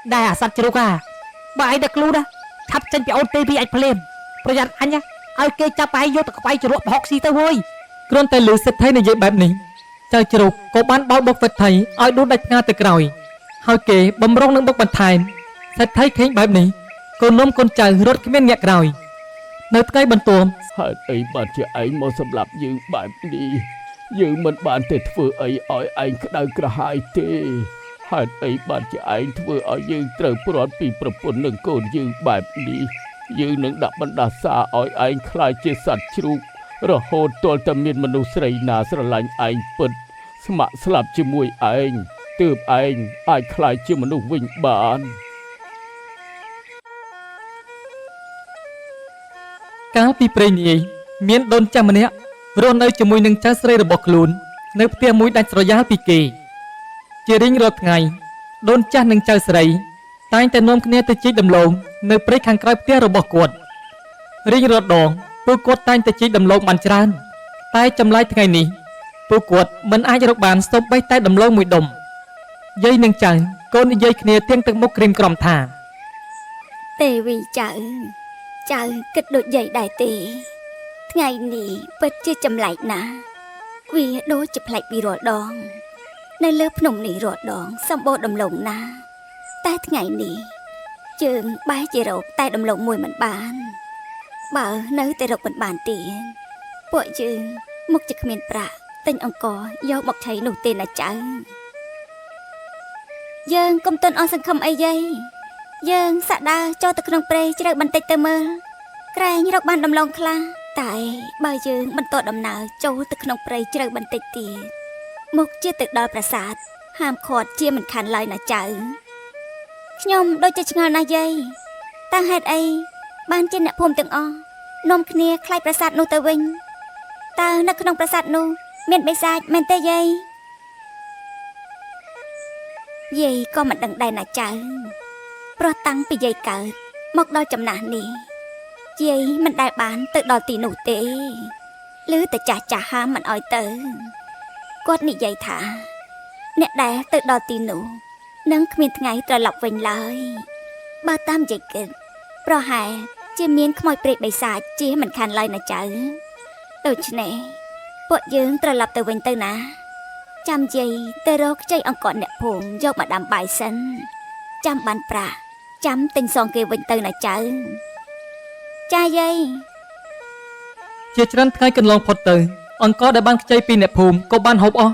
ได้อาสัตว์จรุกาบ่ไอ้ดักลูนะทับจันไปเอาเตปีไอ้เพลมประหยัดอันเนี้ยเอาเกจับไปโยตกไปจรวดหอกซีเตอร์เว้ยกรอนแต่หรือเสร็จไทยในเย็บแบบนี้เจ้าจรุกก็บ้านเบาบกเฟดไทยเอาดูดักงาแต่กรอยเฮาเกบำรงนึงบกบันไทยเสร็จไทยเข่งแบบนี้คนน้มคนใจรถขมิ้นเงียกรอยเนื้อไก่บรรตัวហេតុអីបានជាឯងមកសម្លាប់យើងបែបនេះយើងមិនបានទៅធ្វើអីឲ្យឯងក្តៅក្រហាយទេហេតុអីបានជាឯងធ្វើឲ្យយើងត្រូវព្រាត់ពីប្រពន្ធនិងកូនយើងបែបនេះយើងនឹងដាក់បណ្ដាសាឲ្យឯងខ្លាចជាសត្វជ្រូករហូតទាល់តែមានមនុស្សស្រីណាស្រឡាញ់ឯងពិតស្ម័គ្រស្លាប់ជាមួយឯងទើបឯងអាចខ្លាចជាមនុស្សវិញបានកាលពីព្រេងនាយមានដូនចាស់ម្នាក់រស់នៅជាមួយនឹងចៅស្រីរបស់ខ្លួននៅផ្ទះមួយដាច់ស្រយាលពីគេជារៀងរាល់ថ្ងៃដូនចាស់និងចៅស្រីតែងតែនាំគ្នាទៅជីកដំឡូងនៅព្រៃខាងក្រោយផ្ទះរបស់គាត់រៀងរាល់ដងពួកគាត់តែងតែជីកដំឡូងបានច្រើនតែចម្លើយថ្ងៃនេះពួកគាត់មិនអាចរកបានសូម្បីតែដំឡូងមួយដុំយាយនិងចៅកូននិយាយគ្នាទាំងទឹកមុខក្រៀមក្រំថាទេវីចៅគិតដូចយាយដែរទេថ្ងៃនេះពិតជាចម្លែកណាស់វាដូចជាប្លែកពីរាល់ដងនៅលើភ្នំនេះរាល់ដងសម្បូរដំឡូងណាស់តែថ្ងៃនេះជើងបែរជារកតែដំឡូងមួយមិនបានបើនៅតែរកមិនបានទេពួកយើងមុខជាគ្មានប្រាក់ទិញអង្គរយកមកឆៃនោះទេណាចៅយើងកុំទន់អស់សង្ឃឹមអីយាយយើងសាក់ដើរចូលទៅក្នុងព្រៃជ្រៅបន្តិចទៅមើលក្រែងរកបានដំឡូងខ្លះតែបើយើងបន្តដំណើរចូលទៅក្នុងព្រៃជ្រៅបន្តិចទៀតមុខជាទៅដល់ប្រាសាទហាមឃាត់ជាមិនខានឡើយណាចៅខ្ញុំដូចជាឆ្ងល់ណាស់យាយតើហេតុអីបានជាអ្នកភូមិទាំងអស់នាំគ្នាខ្លាចប្រាសាទនោះទៅវិញតើនៅក្នុងប្រាសាទនោះមានបិសាចមែនទេយាយក៏មិនដឹងដែរណាចៅព្រោះតាំងពីយាយកើតមកដល់ចំណាស់នេះយាយមិនដែលបានទៅដល់ទីនោះទេឬតែចាស់ហាមមិនអោយទៅគាត់និយាយថាអ្នកដែលទៅដល់ទីនោះនឹងគ្មានថ្ងៃត្រឡប់វិញឡើយបើតាមយាយគិតប្រហែលជាមានខ្មោចព្រាយបិសាចជាមិនខានឡើយណាចៅដូច្នេះពួកយើងត្រឡប់ទៅវិញទៅណាចាំយាយទៅរកខ្ចីអង្គអ្នកភូមិយកមកដាំបាយសិនចាំបានប្រាក់ចាំទិញសងគេវិញទៅណាចៅចាយាយជាច្រើនថ្ងៃកន្លងផុតទៅអង្គដែលបានខ្ចីពីអ្នកភូមិក៏បានហូបអស់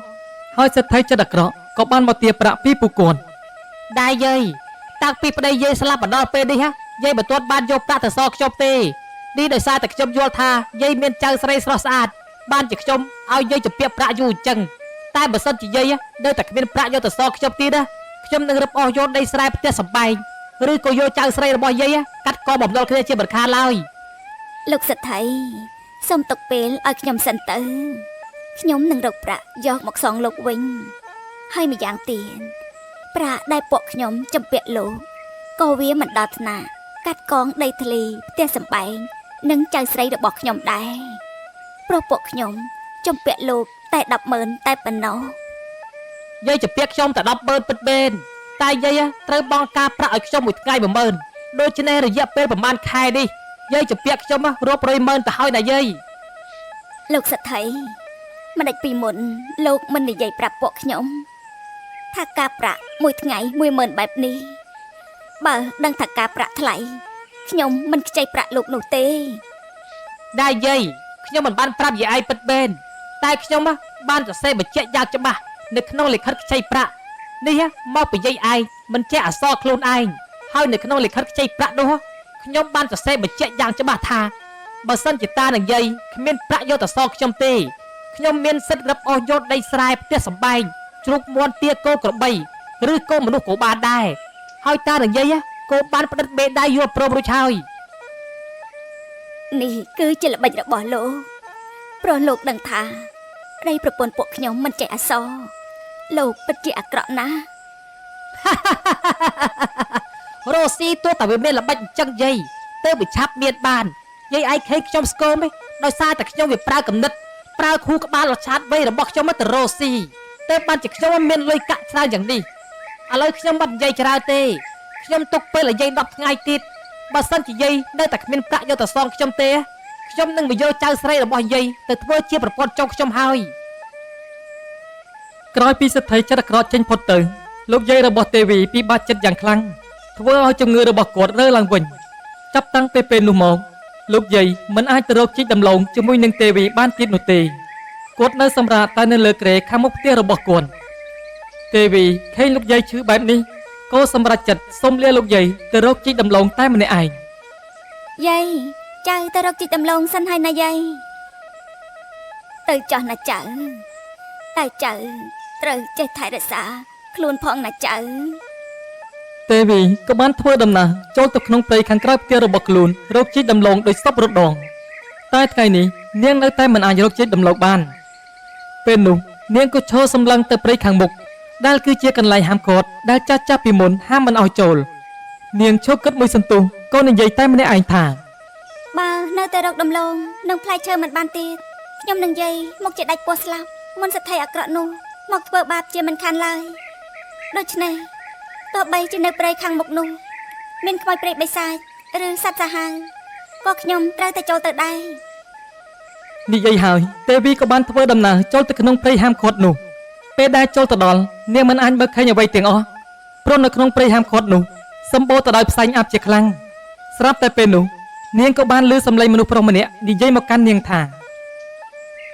ហើយសេដ្ឋីចិត្តអាក្រក់ក៏បានមកទារប្រាក់ពីពួកគាត់ដែរយាយតាំងពីប្តីយាយស្លាប់មកដល់ពេលនេះយាយមិនទាន់បានយកប្រាក់ទៅសងខ្ញុំទេនេះដោយសារតែខ្ញុំយល់ថាយាយមានចៅស្រីស្រស់ស្អាតបានជាខ្ញុំឲ្យយាយជំពាក់ប្រាក់យូរអញ្ចឹងតែបើសិនជាយាយនៅតែគ្មានប្រាក់យកទៅសងខ្ញុំទៀតខ្ញុំនឹងរឹបអស់យកដីស្រែផ្ទះសម្បែងឬក៏យកចៅស្រីរបស់យាយកាត់កបំណុលគ្នាជាមិនខានឡើយលោកសេដ្ឋីសូមទុកពេលឲ្យខ្ញុំសិនទៅខ្ញុំនឹងរកប្រាក់យកមកសងលោកវិញហើយម្យ៉ាងទៀតប្រាក់ដែលពួកខ្ញុំចំពាក់លោកក៏វាមិនដល់ថ្នាក់កាត់កងដីធ្លីផ្ទះសម្បែងនិងចៅស្រីរបស់ខ្ញុំដែរព្រោះពួកខ្ញុំចំពាក់លោកតែ100000តែប៉ុណ្ណោះយាយចំពាក់ខ្ញុំតែ100000ពិតមែនតែយាយត្រូវបង់ការប្រាក់ឲ្យខ្ញុំមួយថ្ងៃ10000ដូច្នេះរយៈពេលប្រហែលខែនេះយាយចំពាក់ខ្ញុំរាប់រយម៉ឺនទៅហើយណាយាយលោកសេដ្ឋីមិនដេចពីមុនលោកមិននិយាយប្រាប់ពួកខ្ញុំថាការប្រាក់មួយថ្ងៃ10000បែបនេះបើដឹងថាការប្រាក់ថ្លៃខ្ញុំមិនខ្ចីប្រាក់លោកនោះទេដែរយាយខ្ញុំមិនបានប្រាប់យាយឯងពិតមែនតែខ្ញុំបានសរសេរបញ្ជាក់យ៉ាងច្បាស់នៅក្នុងលិខិតខ្ចីប្រាក់នេះមកពីយាយឯងមិនចេះអក្សរខ្លួនឯងហើយនៅក្នុងលិខិតខ្ចីប្រាក់នោះខ្ញុំបានសរសេរបញ្ជាក់យ៉ាងច្បាស់ថាបើសិនជាតានិងយាយគ្មានប្រាក់យកទៅសងខ្ញុំទេខ្ញុំមានសិទ្ធិរឹបអូសយកដីស្រែផ្ទះសម្បែងជ្រូកមាន់ទាគោក្របីឬគោមនុស្សក៏បានដែរហើយតានិងយាយក៏បានផ្តិតបេដៃយកព្រមរួចហើយនេះគឺជាល្បិចរបស់លោកព្រោះលោកដឹងថាប្តីប្រពន្ធពួកខ្ញុំមិនចេះអក្សរលោកពិតជាអាក្រក់ណាស់រ៉ូស៊ីទោះតែវាមានល្បិចអញ្ចឹងយាយទៅវាឆាប់មានបានយាយឯងឃើញខ្ញុំស្គមទេដោយសារតែខ្ញុំវាប្រើកំណត់ប្រើខួរក្បាលរឆាតវៃរបស់ខ្ញុំទៅរ៉ូស៊ីតែបានជាខ្ញុំមានលុយកាក់ច្រើនយ៉ាងនេះឥឡូវខ្ញុំមិននិយាយច្រើនទេ ខ្ញុំទុកពេលឲ្យយាយ10ថ្ងៃទៀតបើសិនជាយាយនៅតែគ្មានប្រាក់យកទៅសងខ្ញុំទេខ្ញុំនឹងមកយកចៅស្រីរបស់យាយទៅធ្វើជាប្រពន្ធចុងខ្ញុំហើយក្រោយពីសេដ្ឋីចិត្តអាក្រក់ចេញផុតទៅលោកយាយរបស់ទេវីពិបាកចិត្តយ៉ាងខ្លាំងធ្វើឲ្យជំងឺរបស់គាត់រើឡើងវិញចាប់តាំងពីពេលនោះមកលោកយាយមិនអាចទៅរកជីកដំឡូងជាមួយនឹងទេវីបានទៀតនោះទេគាត់នៅសម្រាប់តែនៅលើគ្រែខាងមុខផ្ទះរបស់គាត់ទេវីឃើញលោកយាយឈឺបែបនេះក៏សម្រេចចិត្តសុំលាលោកយាយទៅរកជីកដំឡូងតែម្នាក់ឯងយាយចៅទៅរកជីកដំឡូងសិនហើយណាយាយទៅចោះណាចៅតែចៅត្រូវចេះថែរក្សាខ្លួនផងណាចៅទេវីក៏បានធ្វើដំណើរចូលទៅក្នុងព្រៃខាងក្រៅផ្ទះរបស់ខ្លួនរកជីកដំឡូងដោយសពរដងតែថ្ងៃនេះនាងនៅតែមិនអាចរកជីកដំឡូងបានពេលនោះនាងក៏ឈរសម្លឹងទៅព្រៃខាងមុខដែលគឺជាកន្លែងហាមឃាត់ដែលចាស់ពីមុនហាមមិនឲ្យចូលនាងឈប់គិតមួយសន្ទុះក៏និយាយតែម្នាក់ឯងថាបើនៅតែរកដំឡូងនឹងផ្លែឈើមិនបានទៀតខ្ញុំនឹងយាយមកជាដាច់ពោះស្លាប់មុនសទ្ធិអាក្រក់នោះមកធ្វើបាបជាមិនខានឡើយដូច្នេះទោះបីជានៅព្រៃខាងមុខនោះមានខ្មោចព្រៃបិសាចឬសត្វសាហាវក៏ខ្ញុំត្រូវតែចូលទៅដែរនិយាយហើយទេវីក៏បានធ្វើដំណើរចូលទៅក្នុងព្រៃហាមឃាត់នោះពេលដែលចូលទៅដល់នាងមិនអាចមើលឃើញអ្វីទាំងអស់ព្រោះនៅក្នុងព្រៃហាមឃាត់នោះសម្បូរទៅដោយផ្សែងអាប់ជាខ្លាំងស្រាប់តែពេលនោះនាងក៏បានឮសំឡេងមនុស្សប្រុសម្នាក់និយាយមកកាន់នាងថា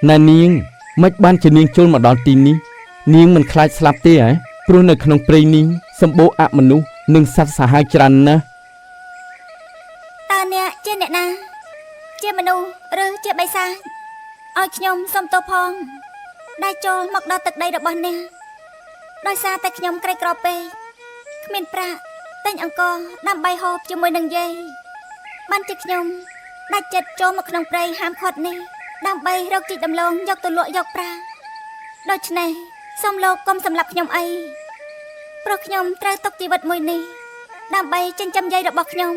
ណែនាងមិនបានជានាងចូលមកដល់ទីនេះនាងមិនខ្លាចស្លាប់ទេហ៎ព្រោះនៅក្នុងព្រៃនេះសម្បូរអមនុស្សនិងសត្វសាហាវច្រើនណាស់តើអ្នកជាអ្នកណាជាមនុស្សឬជាបិសាចឲ្យខ្ញុំសុំទោសផងដែលចូលមកដល់ទឹកដីរបស់អ្នកដោយសារតែខ្ញុំក្រីក្រពេកគ្មានប្រាក់ទិញអង្គរដើម្បីហូបជាមួយនឹងយាយបានជាខ្ញុំដាច់ចិត្តចូលមកក្នុងព្រៃហាមឃាត់នេះដើម្បីរកជីកដំឡូងយកទៅលក់យកប្រាក់ដូច្នេះសូមលោកកុំសម្លាប់ខ្ញុំអីព្រោះខ្ញុំត្រូវទុកជីវិតមួយនេះដើម្បីចិញ្ចឹមយាយរបស់ខ្ញុំ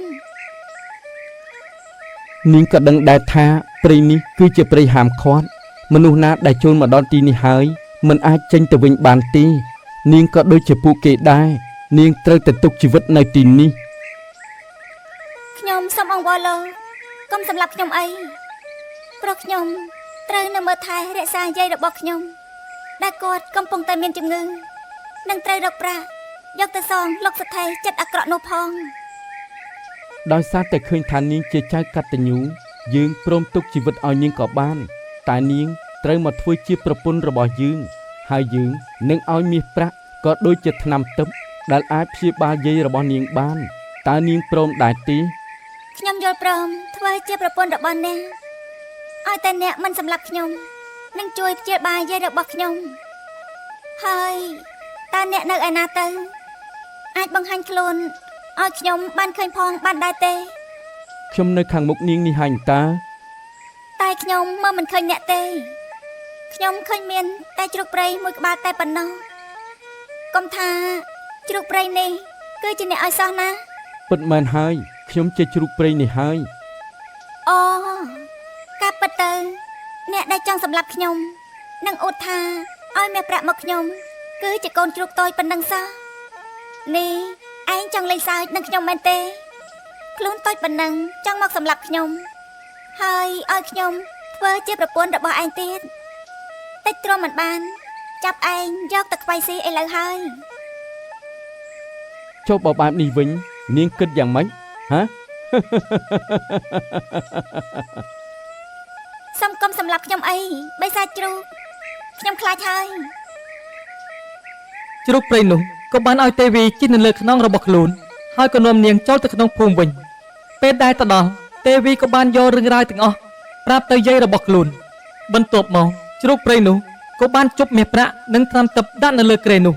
នាងក៏ដឹងដែរថាព្រៃនេះគឺជាព្រៃហាមឃាត់មនុស្សណាដែលចូលមកដល់ទីនេះហើយមិនអាចចេញទៅវិញបានទេនាងក៏ដូចជាពួកគេដែរនាងត្រូវតែទុកជីវិតនៅទីនេះខ្ញុំសូមអង្វរលោកកុំសម្លាប់ខ្ញុំអីព្រោះខ្ញុំត្រូវនៅមើលថែរក្សាយាយរបស់ខ្ញុំដែលគាត់កំពុងតែមានជំងឺនិងត្រូវរកប្រាក់យកទៅសងលោកសទ្ធិចិត្តអាក្រក់នោះផងដោយសារតែឃើញថានាងជាចៅកតញ្ញូយើងព្រមទុកជីវិតឲ្យនាងក៏បានតែនាងត្រូវមកធ្វើជាប្រពន្ធរបស់យើងហើយយើងនឹងឲ្យមាសប្រាក់ក៏ដូចជាថ្នាំទឹកដែលអាចព្យាបាលយាយរបស់នាងបានតើនាងព្រមដែរទេខ្ញុំយល់ព្រមធ្វើជាប្រពន្ធរបស់អ្នកឲ្យតែអ្នកមិនសម្លាប់ខ្ញុំនឹងជួយព្យាបាលយាយរបស់ខ្ញុំហើយតើអ្នកនៅឯណាទៅអាចបង្ហាញខ្លួនឲ្យខ្ញុំបានឃើញផងបានដែរទេខ្ញុំនៅខាងមុខនាងនេះហើយតាតែខ្ញុំមើលមិនឃើញអ្នកទេខ្ញុំឃើញមានតែជ្រូកព្រៃមួយក្បាលតែប៉ុណ្ណោះកុំថាជ្រូកព្រៃនេះគឺជាអ្នកឲ្យសោះណាពិតមែនហើយខ្ញុំជាជ្រូកព្រៃនេះហើយអូការពិតទៅអ្នកដែលចង់សម្លាប់ខ្ញុំនឹងអួតថាឲ្យមាសប្រាក់មកខ្ញុំគឺជាកូនជ្រូកតូចប៉ុណ្ណឹងសោះនេះឯងចង់លេងសើចនឹងខ្ញុំមែនទេខ្លួនតូចប៉ុណ្ណឹងចង់មកសម្លាប់ខ្ញុំហើយឲ្យខ្ញុំធ្វើជាប្រពន្ធរបស់ឯងទៀតតិចទ្រាំមិនបានចាប់ឯងយកទៅខ្វៃស៊ីឥឡូវហើយចុះបើបែបនេះវិញនាងគិតយ៉ាងម៉េចហ៎សុំកុំសម្លាប់ខ្ញុំអីបិសាចជ្រូកខ្ញុំខ្លាចហើយជ្រូកព្រៃនោះក៏បានឲ្យទេវីជិះនៅលើខ្នងរបស់ខ្លួនហើយក៏នាំនាងចូលទៅក្នុងភូមិវិញពេលដែលទៅដល់ទេវីក៏បានយករឿងរ៉ាវទាំងអស់ប្រាប់ទៅយាយរបស់ខ្លួនបន្ទាប់មកជ្រូកព្រៃនោះក៏បានជប់មាសប្រាក់និងថ្នាំទឹកដាក់នៅលើគ្រែនោះ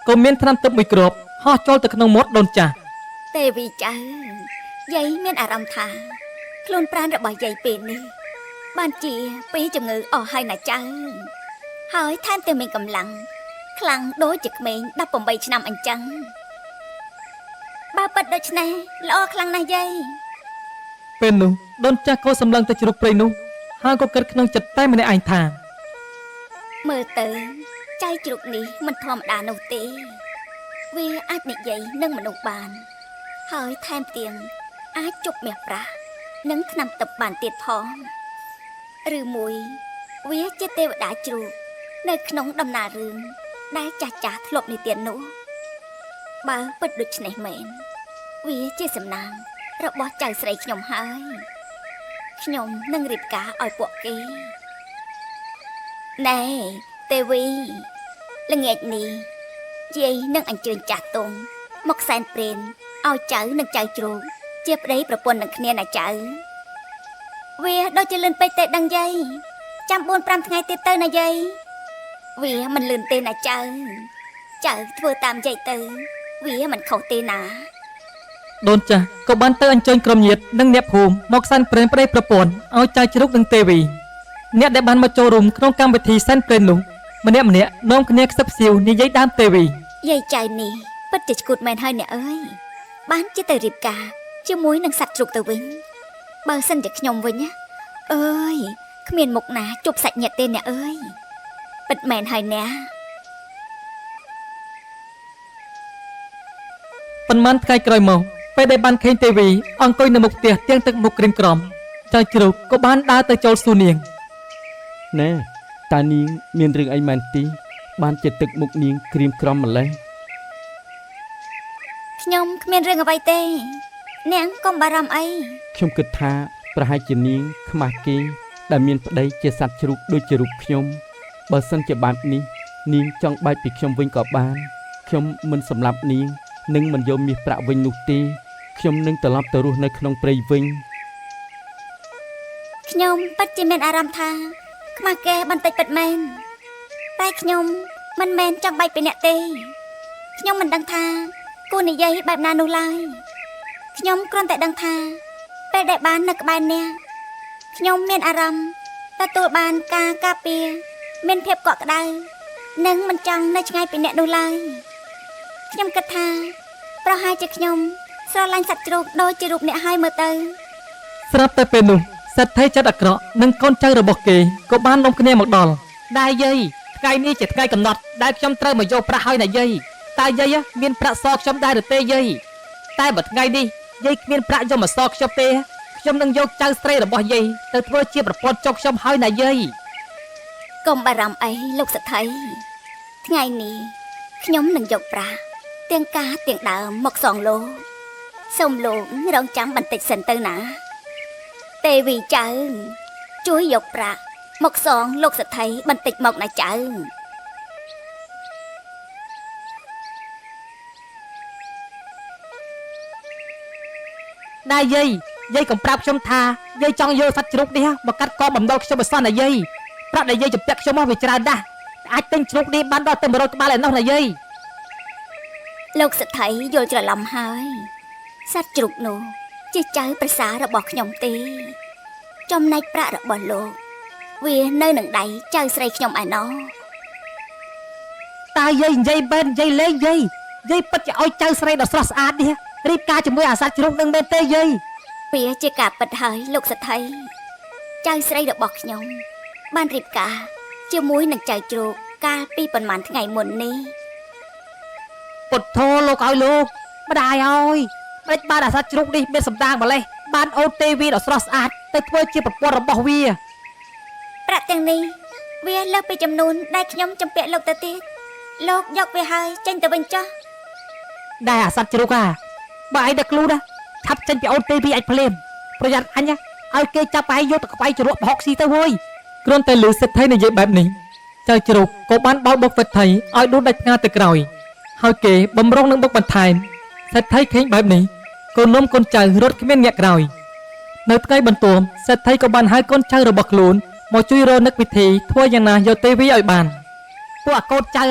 ក៏មានថ្នាំទឹកមួយគ្រាប់ហោះចូលទៅក្នុងមាត់ដូនចាស់ទេវីចៅយាយមានអារម្មណ៍ថាខ្លួនប្រាណរបស់យាយពេលនេះបានជាពីជំងឺអស់ហើយណាចៅហើយថែមទាំងមានកម្លាំងខ្លាំងដូចជាក្មេង18ឆ្នាំអញ្ចឹងបើពិតដូច្នេះល្អខ្លាំងណាស់យាយពេលនោះដូនចាស់ក៏សម្លឹងទៅជ្រូកព្រៃនោះហើយក៏គិតក្នុងចិត្តតែម្នាក់ឯងថាមើលទៅចៅជ្រូកនេះមិនធម្មតានោះទេវាអាចនិយាយនឹងមនុស្សបាន ហើយថែមទាំងអាចជប់មាសប្រាស់និងថ្នាំទឹកបានទៀតផងឬមួយវាជាទេវតាជ្រូកនៅក្នុងដំណើររឿងដែលចាស់ធ្លាប់និទាននោះបើពិតដូច្នេះមែនវាជាសំណាងរបស់ចៅស្រីខ្ញុំហើយខ្ញុំនឹងរៀបការឲ្យពួកគេណែទេវីល្ងាចនេះយាយនឹងអញ្ជើញចាស់ទុំមកសែនព្រេនឲ្យចៅនិងចៅជ្រូកជាប្តីប្រពន្ធនឹងគ្នាណាចៅវាដូចជាលឿនពេកទេដឹងយាយចាំ 4-5 ថ្ងៃទៀតទៅណាយាយវាមិនលឿនទេណាចៅធ្វើតាមយាយទៅវាមិនខុសទេណា ដូនចាស់ក៏បានទៅអញ្ជើញក្រុមញាតិនិងអ្នកភូមិមកសែនព្រេនប្តីប្រពន្ធឲ្យចៅជ្រូកនិងទេវីអ្នកដែលបានមកចូលរួមក្នុងកម្មវិធីសែនព្រេននោះម្នាក់នាំគ្នាខ្សឹបសៀវនិយាយដើមទេវីយាយចៅនេះពិតជាឈ្គួតមែនហើយអ្នកអើយបានជាទៅរៀបការជាមួយនឹងសត្វជ្រូកទៅវិញបើសិនជាខ្ញុំវិញណាអើយគ្មានមុខណាជប់សាច់ញាតិទេអ្នកអើយពិតមែនហើយអ្នក ប៉ុន្មានថ្ងៃក្រោយមកពេលដែលបានឃើញទេវីអង្គុយនៅមុខផ្ទះទាំងទឹកមុខក្រៀមក្រំចៅជ្រូកក៏បានដើរទៅចូលសួរនាង ណែតើនាងមានរឿងអីមែនទីបានជាទឹកមុខនាងក្រៀមក្រំម្លេះ ខ្ញុំគ្មានរឿងអ្វីទេនាងកុំបារម្ភអី ខ្ញុំគិតថាប្រហែលជានាងខ្មាស់គេដែលមានប្តីជាសត្វជ្រូកដូចជារូបខ្ញុំបើសិនជាបែបនេះនាងចង់បែកពីខ្ញុំវិញក៏បានខ្ញុំមិនសម្លាប់នាងនិងមិនយកមាសប្រាក់វិញនោះទេខ្ញុំនឹងត្រឡប់ទៅរស់នៅក្នុងព្រៃវិញ ខ្ញុំពិតជាមានអារម្មណ៍ថាខ្មាស់គេបន្តិចពិតមែនតែខ្ញុំមិនមែនចង់បែកពីអ្នកទេខ្ញុំមិនដឹងថាគូនិយាយបែបណានោះឡើយខ្ញុំគ្រាន់តែដឹងថាពេលដែលបាននៅក្បែរអ្នកខ្ញុំមានអារម្មណ៍ទទួលបានការការពារមានភាពកក់ក្ដៅនិងមិនចង់នៅឆ្ងាយពីអ្នកនោះឡើយខ្ញុំគិតថាប្រហែលជាខ្ញុំស្រឡាញ់សត្វជ្រូកដូចជារូបអ្នកហើយមើលទៅ ស្រាប់តែពេលនោះសេដ្ឋីចិត្តអាក្រក់និងកូនចៅរបស់គេក៏បាននាំគ្នាមកដល់ដែរយាយថ្ងៃនេះជាថ្ងៃកំណត់ដែលខ្ញុំត្រូវមកយកប្រាក់ហើយណាយាយតើយាយមានប្រាក់សខ្ញុំដែរឬទេយាយតែបើថ្ងៃនេះយាយគ្មានប្រាក់យកមកសខ្ញុំទេខ្ញុំនឹងយកចៅស្រីរបស់យាយទៅធ្វើជាប្រពន្ធចុកខ្ញុំហើយណាយាយកុំបារម្ភអីលោកសេដ្ឋីថ្ងៃនេះខ្ញុំនឹងយកប្រាក់ទាំងការទាំងដើមមកសងលោកសូមលោករងចាំបន្តិចសិនទៅណាទេវីចៅជួយយកប្រាក់មកសងលោកសេដ្ឋីបន្តិចមកណាចៅដែរយាយកុំប្រាប់ខ្ញុំថាយាយចង់យកសត្វជ្រូកនេះមកកាត់កបំណុលខ្ញុំបើសិនណាយាយប្រាក់ដែលយាយជំពាក់ខ្ញុំមកវាច្រើនណាស់អាចទិញជ្រូកនេះបានដល់ទៅ100ក្បាលឯណោះណាយាយលោកសេដ្ឋីយល់ច្រឡំហើយសត្វជ្រូកនោះជាចៅប្រសាររបស់ខ្ញុំទេចំណែកប្រាក់របស់លោកវានៅនឹងដៃចៅស្រីខ្ញុំឯណោះតើយាយនិយាយបែននិយាយលេងយាយពិតជាឲ្យចៅស្រីដ៏ស្រស់ស្អាតនេះរៀបការជាមួយអាសត្វជ្រូកនឹងមែនទេយាយវាជាការពិតហើយលោកសេដ្ឋីចៅស្រីរបស់ខ្ញុំបានរៀបការជាមួយនឹងចៅជ្រូកកាលពីប្រហែលថ្ងៃមុននេះពុទ្ធោលោកឲ្យលោកម្ដាយអើយមិនបានអាសត្វជ្រូកនេះមានសម្ដាងម្លេះបានអូនទេវីដ៏ស្រស់ស្អាតទៅធ្វើជាប្រពន្ធរបស់វាប្រាក់ទាំងនេះវាលើសពីចំនួនដែលខ្ញុំចំពាក់លោកទៅទៀតលោកយកវាហើយចេញទៅវិញចុះដែរអាសត្វជ្រូកបើឯងដឹកខ្លួនណាឆាប់ចេញពីអូនទេវីអាចភ្លាមប្រយ័ត្នអញឲ្យគេចាប់ឯងយកទៅក្បែរជ្រក់បហុកស៊ីទៅវើយគ្រាន់តែលឺសេដ្ឋីនិយាយបែបនេះចៅជ្រូកក៏បានបោកបុកសេដ្ឋីឲ្យដួលដាច់ផ្ងាទៅក្រោយហើយគេបំរុងនឹងបុកបន្ថែមសេដ្ឋីឃើញបែបនេះកូននំកូនចៅរត់គ្មានអ្នកក្រោយនៅថ្ងៃបន្ទាប់សេដ្ឋីក៏បានហៅកូនចៅរបស់ខ្លួនមកជួយរកនឹកវិធីធ្វើយ៉ាងណាយកទេវីឲ្យបានពួកអាកូនចៅ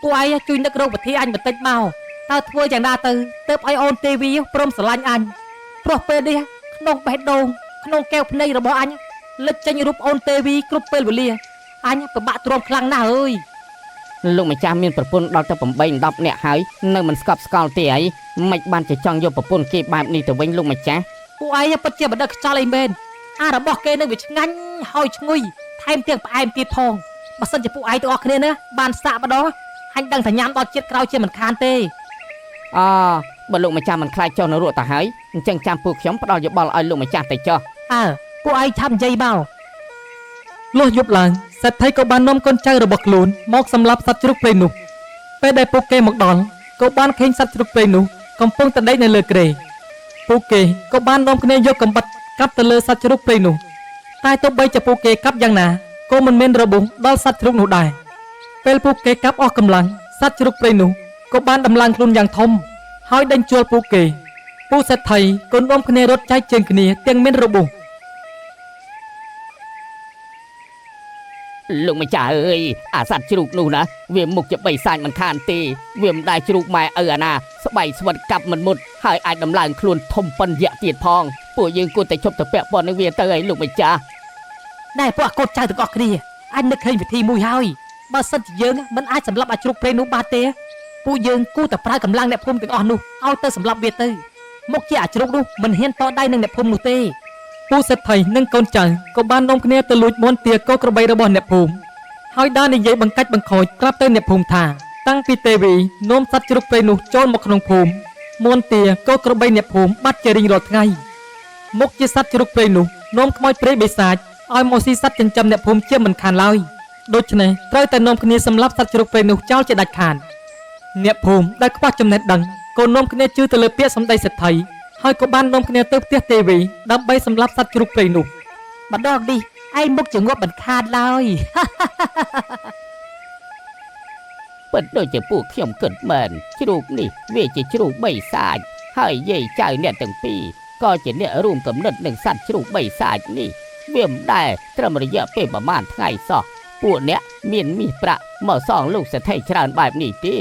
ពួកឯងជួយនឹករកវិធីអញបន្តិចមកតើធ្វើយ៉ាងណាទៅទើបឲ្យអូនទេវីព្រមស្រឡាញ់អញព្រោះពេលនេះក្នុងបេះដូងក្នុងកែវភ្នែករបស់អញលេចចេញរូបអូនទេវីគ្រប់ពេលវេលាអញពិបាកទ្រាំខ្លាំងណាស់អើយ លោកម្ចាស់មានប្រពន្ធដល់ទៅ8 10នាក់ហើយនៅមិនស្កប់ស្កល់ទេអីមិនបានជាចង់យកប្រពន្ធគេបែបនេះទៅវិញលោកម្ចាស់ពួកឯងពិតជាមិនដឹងខ្យល់អីមែនអារបស់គេនឹងវាឆ្ងាញ់ហើយឈ្ងុយថែមទាំងផ្អែមទៀតផងបើសិនជាពួកឯងទាំងអស់គ្នាណាបានសាក់ម្ដងអញដឹងថាញ៉ាំដល់ជាតិក្រោយជាមិនខានទេ អ បើលោកម្ចាស់មិនខ្លាចចុះនៅរក់ទៅហើយអញ្ចឹងចាំពួកខ្ញុំផ្ដល់យោបល់ឲ្យលោកម្ចាស់ទៅចុះពួកឯងឆាប់និយាយមកលុះយប់ឡើងសេដ្ឋីក៏បាននាំកូនចៅរបស់ខ្លួនមកសម្លាប់សត្វជ្រូកព្រៃនោះពេលដែលពួកគេមកដល់ក៏បានឃើញសត្វជ្រូកព្រៃនោះកំពុងតែដេកនៅលើគ្រែពួកគេក៏បាននាំគ្នាយកកាំបិតកាប់ទៅលើសត្វជ្រូកព្រៃនោះតែទោះបីជាពួកគេកាប់យ៉ាងណាក៏មិនមានរបួសដល់សត្វជ្រូកនោះដែរពេលពួកគេកាប់អស់កម្លាំងសត្វជ្រូកព្រៃនោះក៏បានដំឡើងខ្លួនយ៉ាងធំហើយដេញជួលពួកគេពួកសេដ្ឋីក៏នាំគ្នារត់ចែកជើងគ្នាទាំងមានរបួស លោកម្ចាស់អើយអាសត្វជ្រូកនោះណាវាមុខជាបីសាច់មិនខានទេវាមិនដែលជ្រូកម៉ែឪអាណាស្បៃស្វិតកាប់មិនមុតហើយអាចដំឡើងខ្លួនធំប៉ុនយៈទៀតផងពួកយើងគួរតែជប់ទៅពាក់ព័ន្ធនឹងវាទៅឲ្យលោកម្ចាស់តែពួកកូនចៅទាំងអស់គ្នាអញនឹកឃើញវិធីមួយហើយបើសិនជាយើងមិនអាចសម្លាប់អាជ្រូកព្រៃនោះបានទេពួកយើងគួរតែប្រើកម្លាំងអ្នកភូមិទាំងអស់នោះឲ្យទៅសម្លាប់វាទៅមុខជាអាជ្រូកនោះមិនហ៊ានតដៃនឹងអ្នកភូមិនោះទេពូសេដ្ឋីនិងកូនចៅក៏បាននាំគ្នាទៅលួចមាន់ទាកូនក្របីរបស់អ្នកភូមិហើយបាននិយាយបង្កាច់បង្ខូចប្រាប់ទៅអ្នកភូមិថាតាំងពីទេវីនាំសត្វជ្រូកព្រៃនោះចូលមកក្នុងភូមិមាន់ទាកូនក្របីអ្នកភូមិបាត់ជារៀងរាល់ថ្ងៃមុខជាសត្វជ្រូកព្រៃនោះនាំខ្មោចព្រៃបិសាចឲ្យមកស៊ីសត្វចិញ្ចឹមអ្នកភូមិជាមិនខានឡើយដូច្នេះត្រូវតែនាំគ្នាសម្លាប់សត្វជ្រូកព្រៃនោះចោលជាដាច់ខាតអ្នកភូមិដែលខ្វះចំណេះដឹងក៏នាំគ្នាជឿទៅលើពាក្យសម្ដីសេដ្ឋីហើយក៏បាននាំគ្នាទៅផ្ទះទេវីដើម្បីសម្លាប់សត្វជ្រូកព្រៃនោះម្ដងនេះឯងមុខជាងាប់មិនខាតឡើយ ពិតដូចជាពួកខ្ញុំគិតមែនជ្រូកនេះវាជាជ្រូកបីសាច់ហើយយាយចៅអ្នកទាំងពីរក៏ជាអ្នករួមកំណត់នឹងសត្វជ្រូកបីសាច់នេះវាមិនដែលត្រឹមរយៈពេលប្រមាណថ្ងៃសោះពួកអ្នកមានមាសប្រាក់មកសងលោកសេដ្ឋីច្រើនបែបនេះទេ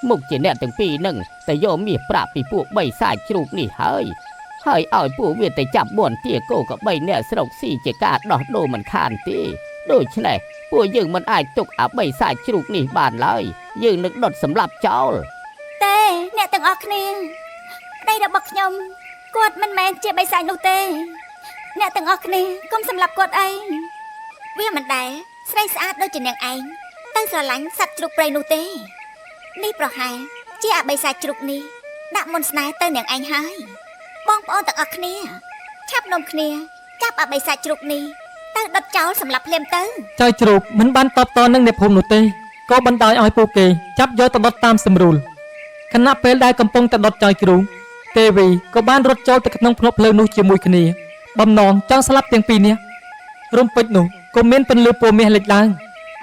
មុខជាអ្នកទាំងពីរនឹងតែយកមាសប្រាក់ពីពួកបីសាច់ជ្រូកនេះហើយឲ្យពួកវាទៅចាប់បួនទាគោក៏បីអ្នកស្រុកស៊ីជាការដោះដូរមិនខានទេដូច្នេះពួកយើងមិនអាចទុកអាបីសាច់ជ្រូកនេះបានឡើយយើងនឹងដុតសម្លាប់ចោលទេអ្នកទាំងអស់គ្នាប្តីរបស់ខ្ញុំគាត់មិនមែនជាបិសាចនោះទេអ្នកទាំងអស់គ្នាកុំសម្លាប់គាត់អីវាមិនដែលស្រីស្អាតដូចជានាងឯងទៅស្រឡាញ់សត្វជ្រូកព្រៃនោះទេនេះប្រហែលជាអាបិសាចជ្រូកនេះដាក់មន្តស្នេហ៍ទៅនាងឯងហើយបងប្អូនទាំងអស់គ្នាឆាប់នាំគ្នាចាប់អាបិសាចជ្រូកនេះទៅដុតចោលសម្លាប់ភ្លាមទៅចៅជ្រូកមិនបានតបតនឹងអ្នកភូមិនោះទេក៏បណ្ដោយឲ្យពួកគេចាប់យកទៅដុតតាមសម្រួលខណៈពេលដែលកំពុងតែដុតចៅជ្រូកទេវីក៏បានរត់ចូលទៅក្នុងភ្នក់ភ្លើងនោះជាមួយគ្នាបំណងចង់ស្លាប់ទាំងពីរនាក់រំពេចនោះក៏មានពន្លឺពណ៌មាសលេចឡើង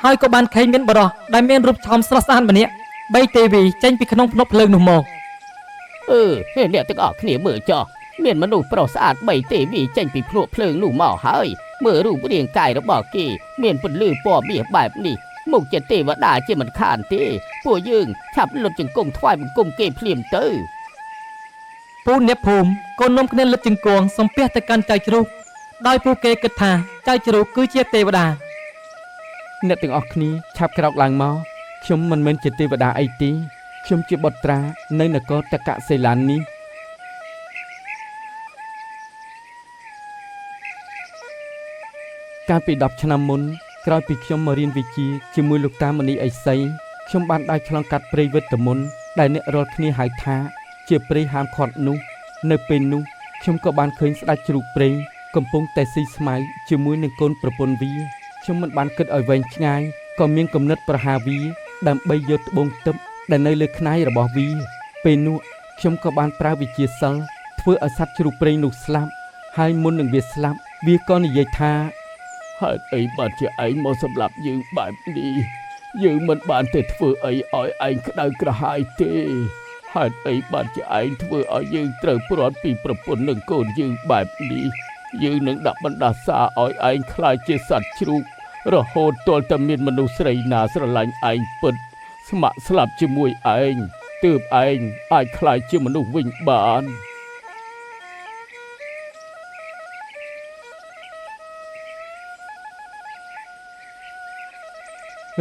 ហើយក៏បានឃើញមានបរិសដែលមានរូបឆោមស្រស់ស្អាតម្នាក់បីទេវីចេញពីក្នុងភ្នក់ភ្លើងនោះមកអ្នកទាំងអស់គ្នាមើលចុះមានមនុស្សប្រុសស្អាតបីទេវីចេញពីភ្នក់ភ្លើងនោះមកហើយមើលរូបរាងកាយរបស់គេមានពន្លឺពណ៌មាសបែបនេះមុខជាទេវតាជាមិនខានទេពួកយើងឆាប់លុតជង្គង់ថ្វាយបង្គំគេភ្លាមទៅពូអ្នកភូមិក៏នាំគ្នាលុតជង្គង់សំពះទៅកាន់ចៅជ្រូកដោយពួកគេគិតថាចៅជ្រូកគឺជាទេវតាអ្នកទាំងអស់គ្នាឆាប់ក្រោកឡើងមកខ្ញុំមិនមែនជាទេវតាអីទេខ្ញុំជាបុត្រានៅនគរតកសិលាននេះកាលពី10ឆ្នាំមុនក្រោយពីខ្ញុំមករៀនវិជ្ជាជាមួយលោកតាមនីអេសីខ្ញុំបានដើរឆ្លងកាត់ព្រៃវិតមុនដែលអ្នករាល់គ្នាហៅថាជាព្រៃហាមឃាត់នោះនៅពេលនោះខ្ញុំក៏បានឃើញស្ដេចជ្រូកព្រៃកំពុងតែស៊ីស្មៅជាមួយនឹងកូនប្រពន្ធវាខ្ញុំមិនបានគិតឲ្យវែងឆ្ងាយក៏មានគំនិតប្រហារវាដើម្បីយកត្បូងទឹកដែលនៅលើខ្នែងរបស់វាពេលនោះខ្ញុំក៏បានប្រើវិជាសិលធ្វើឲ្យសត្វជ្រូកព្រៃនោះស្លាប់ហើយមុននឹងវាស្លាប់វាក៏និយាយថាហេតុអីបានជាឯងមកសម្លាប់យើងបែបនេះយើងមិនបានទៅធ្វើអីឲ្យឯងក្តៅក្រហាយទេហេតុអីបានជាឯងធ្វើឲ្យយើងត្រូវព្រាត់ពីប្រពន្ធនិងកូនយើងបែបនេះយើងនឹងដាក់បណ្ដាសាឲ្យឯងខ្លាចជាសត្វជ្រូករហូតទាល់តែមានមនុស្សស្រីណាស្រឡាញ់ឯងពិតស្ម័គ្រស្លាប់ជាមួយឯងទើបឯងអាចខ្លាចជាមនុស្សវិញបាន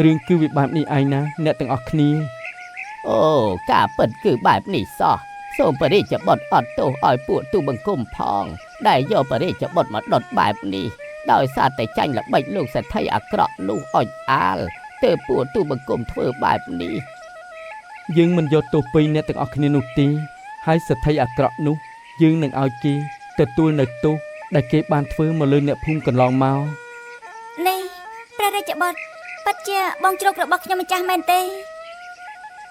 រឿងគឺវាបែបនេះឯងណាអ្នកទាំងអស់គ្នាអូការពិតគឺបែបនេះសោះសូមព្រះរាជបុត្រអត់ទោសឲ្យពួកទូបង្គំផងដែលយកព្រះរាជបុត្រមកដុតបែបនេះដោយសារតែចាញ់ល្បិចលោកសេដ្ឋីអាក្រក់នោះអុចអាលទើបពួកទូបង្គំធ្វើបែបនេះយើងមិនយកទោសពីអ្នកទាំងអស់គ្នានោះទេ ហើយសទ្ធិអាក្រក់នោះយើងនឹងឲ្យគេទទួលនៅទោសដែលគេបានធ្វើមកលើអ្នកភូមិកន្លងមក នេះព្រះរាជបុត្រពិតជាបងជ្រូករបស់ខ្ញុំម្ចាស់មែនទេ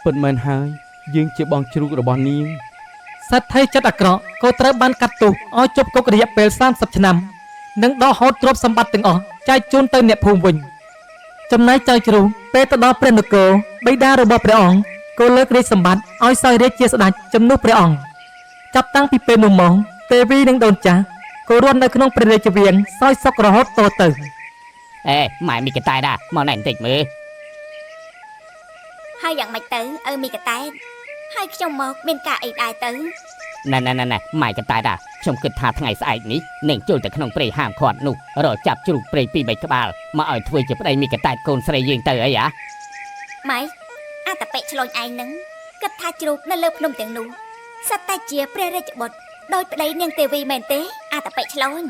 ពិតមែនហើយយើងជាបងជ្រូករបស់នាង សត្វថៃចិត្តអាក្រក់ក៏ត្រូវបានកាត់ទោសឲ្យជាប់គុករយៈពេល30ឆ្នាំនិងដកហូតទ្រព្យសម្បត្តិទាំងអស់ចែកជូនទៅអ្នកភូមិវិញចំណែកចៅជ្រូកពេលទៅដល់ព្រះនគរបិតារបស់ព្រះអង្គក៏លើករាជសម្បត្តិឲ្យសោយរាជជាស្ដេចជំនួសព្រះអង្គចាប់តាំងពីពេលនោះមកទេវីនិងដូនចាស់ក៏រស់នៅក្នុងព្រះរាជវាំងសោយសុខរហូតតទៅ អេម៉ែមីកតែដែរមកណែបន្តិចមើល ហើយយ៉ាងម៉េចទៅឪមីកតែតហើយខ្ញុំមកមានការអីដែរទៅ ណែម៉ែកតែដែរខ្ញុំគិតថាថ្ងៃស្អែកនេះនឹងចូលទៅក្នុងព្រៃហាមឃាត់នោះរកចាប់ជ្រូកព្រៃពីរបីក្បាលមកឲ្យធ្វើជាប្តីមីកតែតកូនស្រីយើងទៅអីហ៎ ម៉េចអាតពេកឆ្លូញឯងនឹងគិតថាជ្រូកនៅលើភ្នំទាំងនោះសត្វតែជាព្រះរាជបុត្រដោយប្តីនាងទេវីមែនទេអាតពេកឆ្លូញ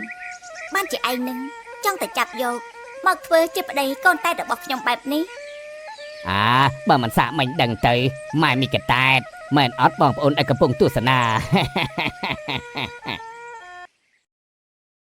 បានជាឯងនឹងចង់តែចាប់យកមកធ្វើជាប្តីកូនតែរបស់ខ្ញុំបែបនេះ អាបើមិនសាកមិនដឹងទៅម៉ែមីកតែតមែនអត់បងប្អូនដែលកំពុងទស្សនា